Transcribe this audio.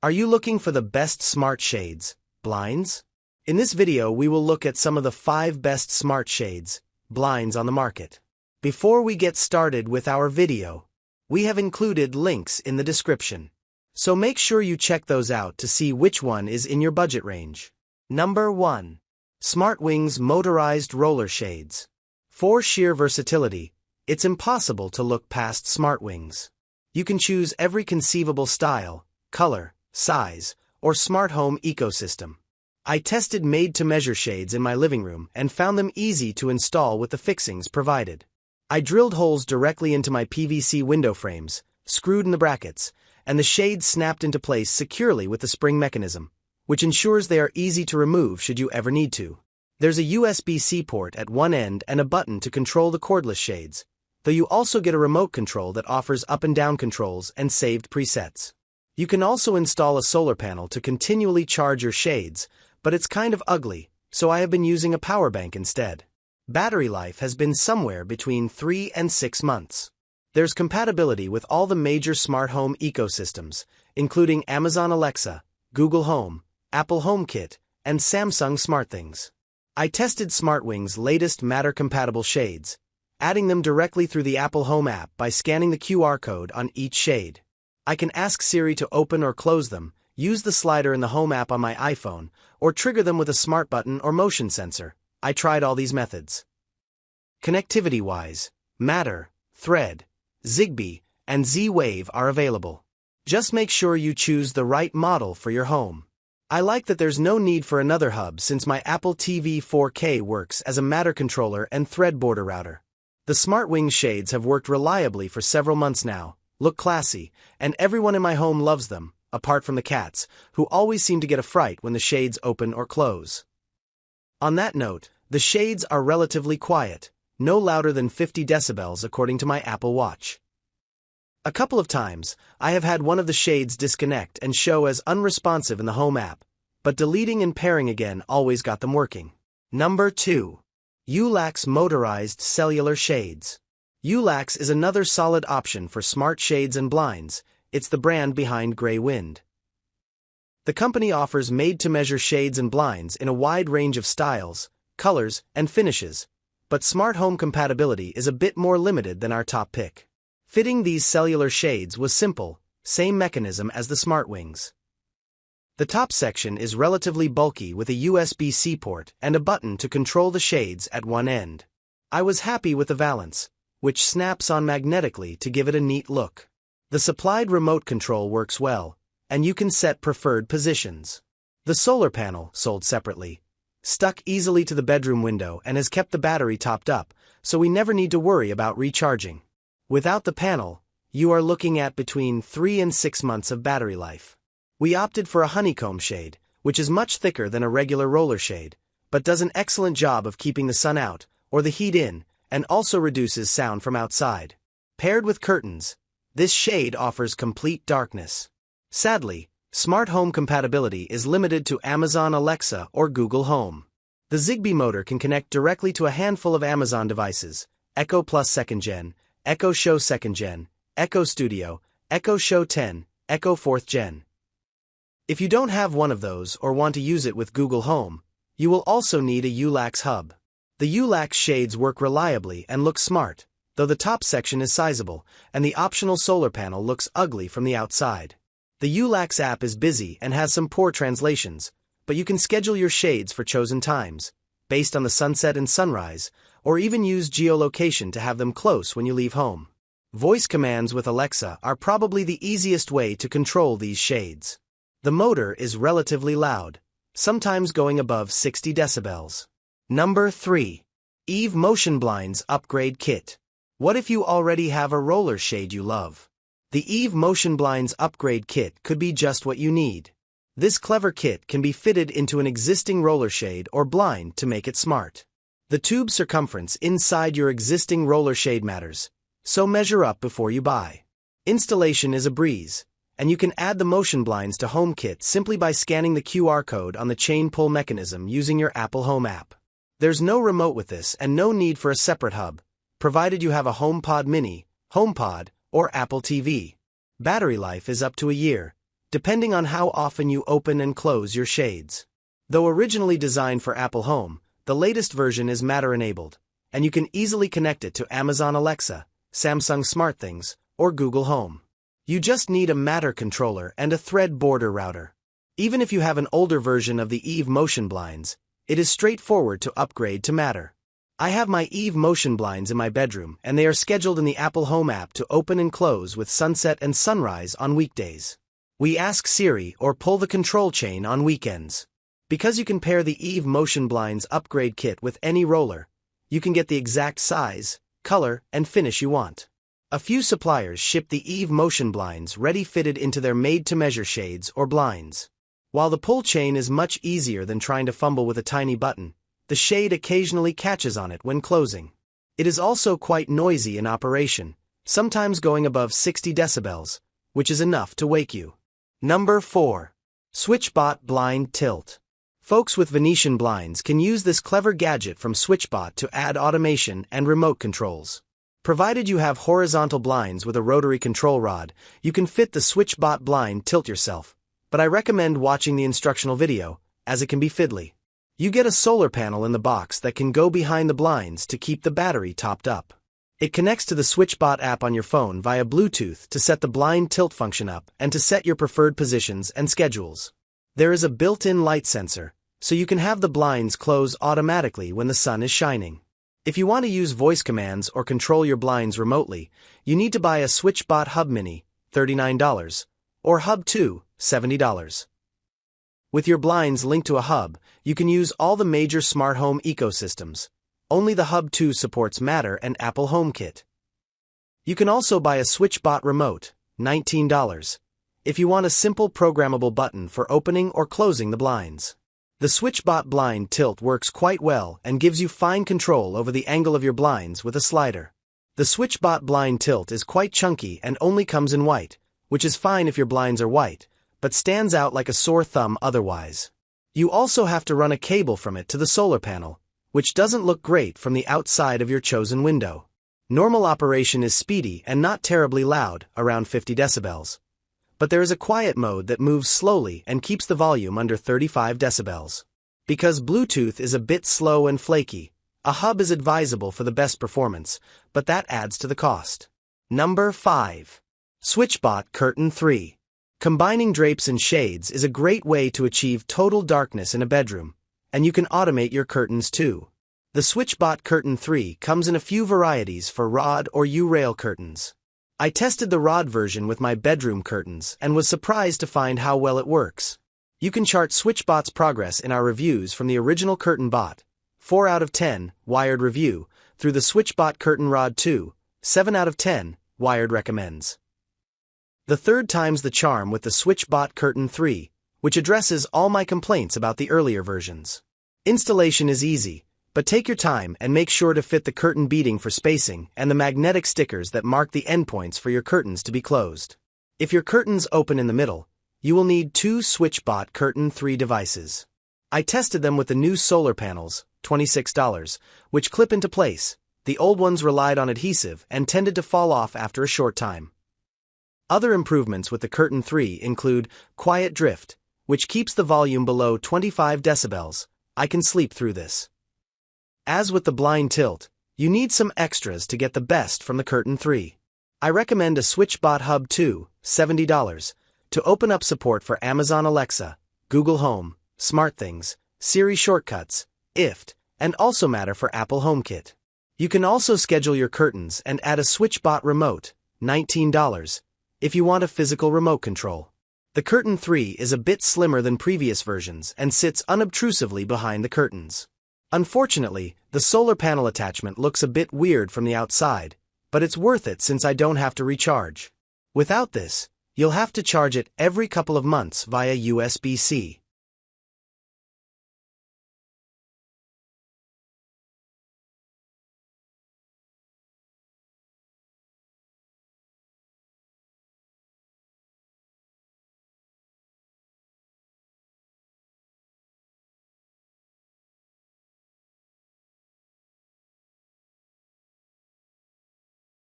Are you looking for the best smart shades, blinds? In this video we will look at some of the 5 best smart shades, blinds on the market. Before we get started with our video, we have included links in the description. So make sure you check those out to see which one is in your budget range. Number 1. SmartWings Motorized Roller Shades. For sheer versatility, it's impossible to look past SmartWings. You can choose every conceivable style, color, size, or smart home ecosystem. I tested made-to-measure shades in my living room and found them easy to install with the fixings provided. I drilled holes directly into my PVC window frames, screwed in the brackets, and the shades snapped into place securely with the spring mechanism, which ensures they are easy to remove should you ever need to. There's a USB-C port at one end and a button to control the cordless shades, though you also get a remote control that offers up and down controls and saved presets. You can also install a solar panel to continually charge your shades, but it's kind of ugly, so I have been using a power bank instead. Battery life has been somewhere between 3 and 6 months. There's compatibility with all the major smart home ecosystems, including Amazon Alexa, Google Home, Apple HomeKit, and Samsung SmartThings. I tested SmartWings' latest Matter-compatible shades, adding them directly through the Apple Home app by scanning the QR code on each shade. I can ask Siri to open or close them, use the slider in the Home app on my iPhone, or trigger them with a smart button or motion sensor. I tried all these methods. Connectivity-wise, Matter, Thread, Zigbee, and Z-Wave are available. Just make sure you choose the right model for your home. I like that there's no need for another hub since my Apple TV 4K works as a Matter controller and Thread border router. The SmartWings shades have worked reliably for several months now, look classy, and everyone in my home loves them, apart from the cats, who always seem to get a fright when the shades open or close. On that note, the shades are relatively quiet, no louder than 50 decibels according to my Apple Watch. A couple of times, I have had one of the shades disconnect and show as unresponsive in the Home app, but deleting and pairing again always got them working. Number 2. Yoolax Motorized Cellular Shades. Yoolax is another solid option for smart shades and blinds. It's the brand behind Grey Wind. The company offers made-to-measure shades and blinds in a wide range of styles, colors, and finishes, but smart home compatibility is a bit more limited than our top pick. Fitting these cellular shades was simple, same mechanism as the SmartWings. The top section is relatively bulky with a USB-C port and a button to control the shades at one end. I was happy with the valance, which snaps on magnetically to give it a neat look. The supplied remote control works well, and you can set preferred positions. The solar panel, sold separately, stuck easily to the bedroom window and has kept the battery topped up, so we never need to worry about recharging. Without the panel, you are looking at between 3 and 6 months of battery life. We opted for a honeycomb shade, which is much thicker than a regular roller shade, but does an excellent job of keeping the sun out, or the heat in, and also reduces sound from outside. Paired with curtains, this shade offers complete darkness. Sadly, smart home compatibility is limited to Amazon Alexa or Google Home. The Zigbee motor can connect directly to a handful of Amazon devices: Echo Plus 2nd Gen, Echo Show 2nd Gen, Echo Studio, Echo Show 10, Echo 4th Gen. If you don't have one of those or want to use it with Google Home, you will also need a Yoolax hub. The Yoolax shades work reliably and look smart, though the top section is sizable, and the optional solar panel looks ugly from the outside. The Yoolax app is busy and has some poor translations, but you can schedule your shades for chosen times, based on the sunset and sunrise, or even use geolocation to have them close when you leave home. Voice commands with Alexa are probably the easiest way to control these shades. The motor is relatively loud, sometimes going above 60 decibels. Number 3. Eve MotionBlinds Upgrade Kit. What if you already have a roller shade you love? The Eve MotionBlinds Upgrade Kit could be just what you need. This clever kit can be fitted into an existing roller shade or blind to make it smart. The tube circumference inside your existing roller shade matters, so measure up before you buy. Installation is a breeze, and you can add the MotionBlinds to HomeKit simply by scanning the QR code on the chain pull mechanism using your Apple Home app. There's no remote with this and no need for a separate hub, provided you have a HomePod Mini, HomePod, or Apple TV. Battery life is up to a year, depending on how often you open and close your shades. Though originally designed for Apple Home, the latest version is Matter-enabled, and you can easily connect it to Amazon Alexa, Samsung SmartThings, or Google Home. You just need a Matter controller and a thread border router. Even if you have an older version of the Eve MotionBlinds, it is straightforward to upgrade to Matter. I have my Eve MotionBlinds in my bedroom, and they are scheduled in the Apple Home app to open and close with sunset and sunrise on weekdays. We ask Siri or pull the control chain on weekends. Because you can pair the Eve MotionBlinds Upgrade Kit with any roller, you can get the exact size, color, and finish you want. A few suppliers ship the Eve MotionBlinds ready fitted into their made-to-measure shades or blinds. While the pull chain is much easier than trying to fumble with a tiny button, the shade occasionally catches on it when closing. It is also quite noisy in operation, sometimes going above 60 decibels, which is enough to wake you. Number 4. SwitchBot Blind Tilt. Folks with Venetian blinds can use this clever gadget from SwitchBot to add automation and remote controls. Provided you have horizontal blinds with a rotary control rod, you can fit the SwitchBot Blind Tilt yourself, but I recommend watching the instructional video, as it can be fiddly. You get a solar panel in the box that can go behind the blinds to keep the battery topped up. It connects to the SwitchBot app on your phone via Bluetooth to set the blind tilt function up and to set your preferred positions and schedules. There is a built-in light sensor, so you can have the blinds close automatically when the sun is shining. If you want to use voice commands or control your blinds remotely, you need to buy a SwitchBot Hub Mini, $39, or Hub 2, $70. With your blinds linked to a hub, you can use all the major smart home ecosystems. Only the Hub 2 supports Matter and Apple HomeKit. You can also buy a SwitchBot Remote, $19, if you want a simple programmable button for opening or closing the blinds. The SwitchBot Blind Tilt works quite well and gives you fine control over the angle of your blinds with a slider. The SwitchBot Blind Tilt is quite chunky and only comes in white, which is fine if your blinds are white, but stands out like a sore thumb otherwise. You also have to run a cable from it to the solar panel, which doesn't look great from the outside of your chosen window. Normal operation is speedy and not terribly loud, around 50 decibels. But there is a quiet mode that moves slowly and keeps the volume under 35 decibels. Because Bluetooth is a bit slow and flaky, a hub is advisable for the best performance, but that adds to the cost. Number 5. SwitchBot Curtain 3. Combining drapes and shades is a great way to achieve total darkness in a bedroom, and you can automate your curtains too. The SwitchBot Curtain 3 comes in a few varieties for rod or U-rail curtains. I tested the rod version with my bedroom curtains and was surprised to find how well it works. You can chart SwitchBot's progress in our reviews from the original Curtain Bot, 4 out of 10, Wired review, through the SwitchBot Curtain Rod 2, 7 out of 10, Wired recommends. The third time's the charm with the SwitchBot Curtain 3, which addresses all my complaints about the earlier versions. Installation is easy, but take your time and make sure to fit the curtain beading for spacing and the magnetic stickers that mark the endpoints for your curtains to be closed. If your curtains open in the middle, you will need 2 SwitchBot Curtain 3 devices. I tested them with the new solar panels, $26, which clip into place. The old ones relied on adhesive and tended to fall off after a short time. Other improvements with the Curtain 3 include Quiet Drift, which keeps the volume below 25 decibels. I can sleep through this. As with the Blind Tilt, you need some extras to get the best from the Curtain 3. I recommend a SwitchBot Hub 2, $70, to open up support for Amazon Alexa, Google Home, SmartThings, Siri shortcuts, IFT, and also Matter for Apple HomeKit. You can also schedule your curtains and add a SwitchBot Remote, $19, if you want a physical remote control. The Curtain 3 is a bit slimmer than previous versions and sits unobtrusively behind the curtains. Unfortunately, the solar panel attachment looks a bit weird from the outside, but it's worth it since I don't have to recharge. Without this, you'll have to charge it every couple of months via USB-C.